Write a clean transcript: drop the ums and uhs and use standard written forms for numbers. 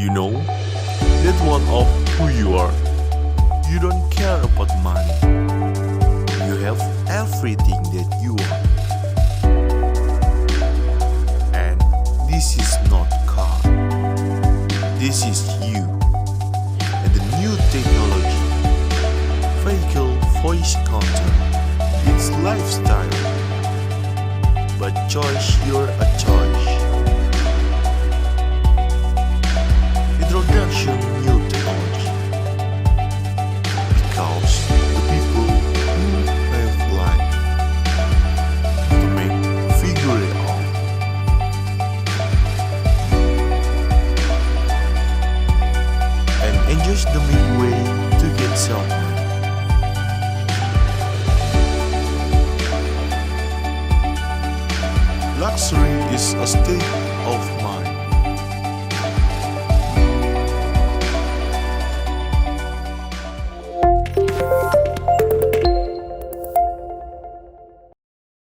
you know that one of who you are? You don't care about money. You have everything that you want. And this is not car. This is you. And the new technology, vehicle voice control, it's lifestyle. But choice, you're a choice. Introduction new technology. Because the people who have life to make figure it out. And enjoy the midway to get someone. Luxury is a state of mind.